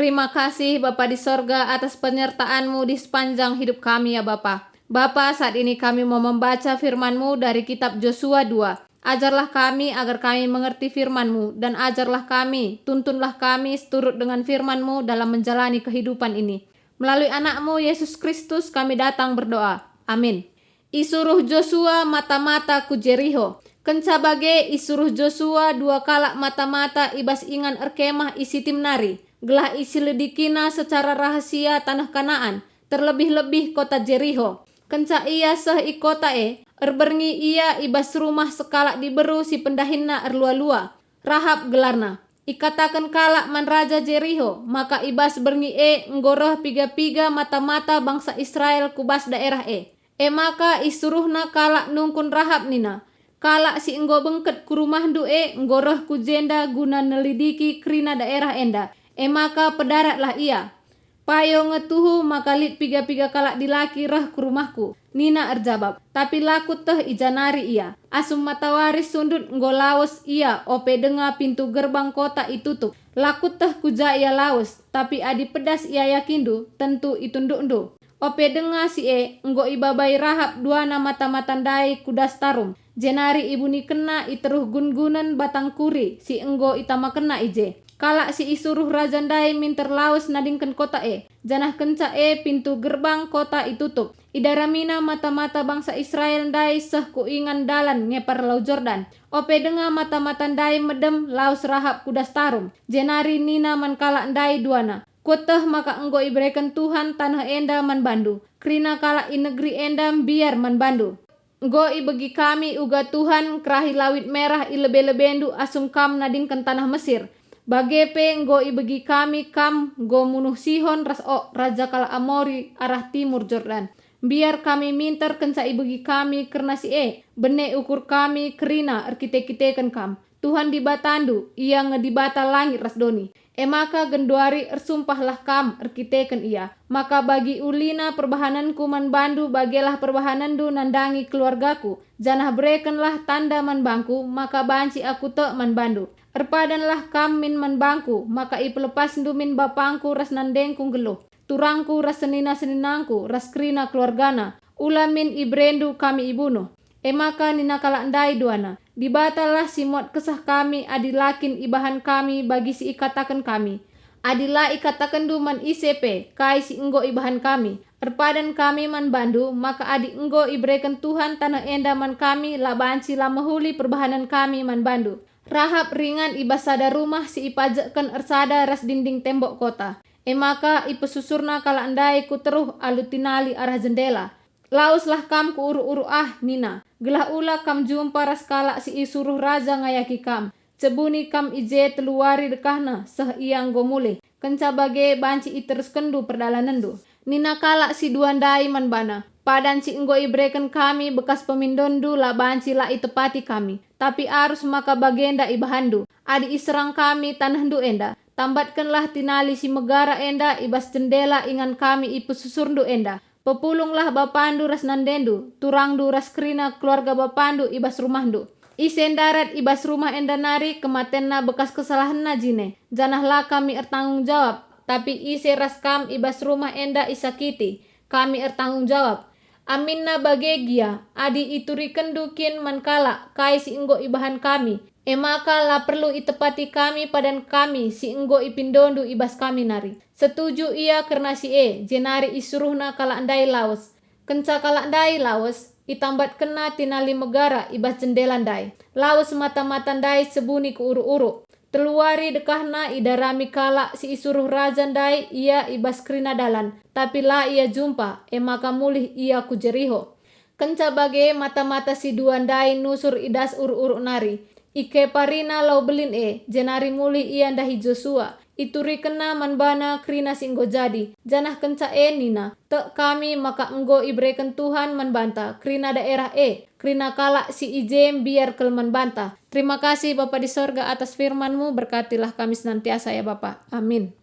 Terima kasih Bapa di sorga atas penyertaan-Mu di sepanjang hidup kami ya Bapa. Bapa, saat ini kami mau membaca firman-Mu dari kitab Yosua 2. Ajarlah kami agar kami mengerti firman-Mu, dan ajarlah kami, tuntunlah kami seturut dengan firman-Mu dalam menjalani kehidupan ini. Melalui anak-Mu Yesus Kristus kami datang berdoa. Amin. Isuruh Joshua mata-mata ku Jeriho. Kenca bage isuruh Joshua 2 kalak mata-mata ibas ingan erkemah isi timnari. Gelah isi ledikina secara rahasia tanah Kanaan, terlebih-lebih kota Jeriho. Kenca ia seh i kota erberngi ia ibas rumah sekalak diberu si pendahinna erlua-lua. Rahab gelarna. Ikatakan kalak man raja Jeriho, maka ibas berngi nggoroh piga-piga mata-mata bangsa Israel kubas daerah maka isuruhna kalak nungkun Rahab nina. Kalak si enggo bengket ku rumah du nggoroh ku jenda guna nelidiki krina daerah enda. Maka pedaratlah ia. Payo ngetuhu maka lit piga-piga kalak dilaki reh ku rumahku. Nina erjabab. Tapi laku teh ijanari ia. Asum matawaris sundut nggo laos ia. Ope denga pintu gerbang kota itutup. Laku teh kuja ia laos. Tapi adi pedas ia yakindu. Tentu itunduk-ndu. Ope denga si nggo ibabai Rahab dua nama mata-matandai kudas tarum. Jenari ibu ni kena iteruh gun-gunan batang kuri. Si enggo itama kena ije. Kalak si isuruh rajandai minter laos nadingken kota janah kenca pintu gerbang kota itutup. Idaramina mata-mata bangsa Israel dai seh kuingan dalan ngepar lau Jordan. Ope denga mata-mata dai medem laos Rahab kudas tarum. Jenari nina man kalak dai duana. Koteh maka enggo ibreken Tuhan tanah enda man bandu. Krina kalak i negeri enda biar man bandu. Enggo ibegi kami uga Tuhan kerahi lawit merah i lebe-lebendu asum kam nadingken tanah Mesir. Bagepe nggo ibegi kami kam nggo munuh Sihon ras raja kala Amori arah timur Jordan. Biar kami minter kenca ibegi kami karena si bene ukur kami kerina erkite-kiteken kam. Tuhan dibatandu ia ngedibata langit ras doni. Maka genduari ersumpahlah kam erkiteken ia. Maka bagi ulina perbahananku man bandu bagelah perbahanandu nandangi keluargaku. Janah berekenlah tanda man bangku maka banci aku tek man bandu. Erpadanlah kam min man bangku maka ipelepas ndu min bapangku ras nandengku geluh. Turangku ras senina-seninangku ras krina keluargana. Ulamin ibrendu kami ibunuh. Maka nina kalak ndai duana. Dibatalah simot kesah kami adilakin ibahan kami bagi si ikatakan kami. Adila ikatakan du man isepe kai si enggo ibahan kami. Erpadan kami man bandu maka adi enggo ibreken Tuhan tanah enda man kami labanci lamahuli perbahanan kami man bandu. Rahab ringan ibasada rumah si ipajekan ersada ras dinding tembok kota. Maka ipesusurna kalak ndai ku teruh alutinali arah jendela. Lauslah kam ku uru-uru nina. Gelah ula kam jumpa ras kalak si isuruh raja ngayaki kam. Cebuni kam ije teluari dekahna seh ia nggo mulih. Kenca bage banci iterus kendu perdalanandu. Nina kalak si duandai man bana. Padan si enggo ibreken kami bekas pemindondu la banci la itepati kami. Tapi arus maka bagenda ibahandu. Adi iserang kami tanahdu enda. Tambatkanlah tinali si megara enda ibas jendela ingan kami ipususurdu enda. Pepulunglah bapandu ras nandendu. Turangdu ras krina keluarga bapandu ibas rumahdu. Isen darat ibas rumah enda nari kematenna bekas kesalahanna jine. Janahlah kami ertanggung jawab. Tapi ise ras kam ibas rumah enda isakiti. Kami ertanggung jawab. Aminna bagegia. Adi ituri kendukin mankala kai si enggo ibahan kami. Maka la perlu itepati kami padan kami si enggo ipindondu ibas kami nari. Setuju ia karena si jenari isuruhna kalak ndai laos. Kenca kalak ndai laos itambat kena tinali megara ibas jendela ndai. Laos mata-mata ndai sebuni ku uru-uru. Teluari dekahna idarami kalak si isuruh raja ndai ia ibas krina dalan. Tapi la ia jumpa maka mulih ia ku Jeriho. Kenca bage mata-mata si duandai nusur idas uru-uru nari. Ike parina lau belin jenari muli ia ndahi Joshua. Ituri kena manbana krina singgo jadi. Janah kenca nina. Tek kami maka enggo ibreken Tuhan manbanta. Krina daerah krina kalak si ijem biar kelman banta. Terima kasih Bapa di sorga atas firman-Mu. Berkatilah kami senantiasa ya Bapa. Amin.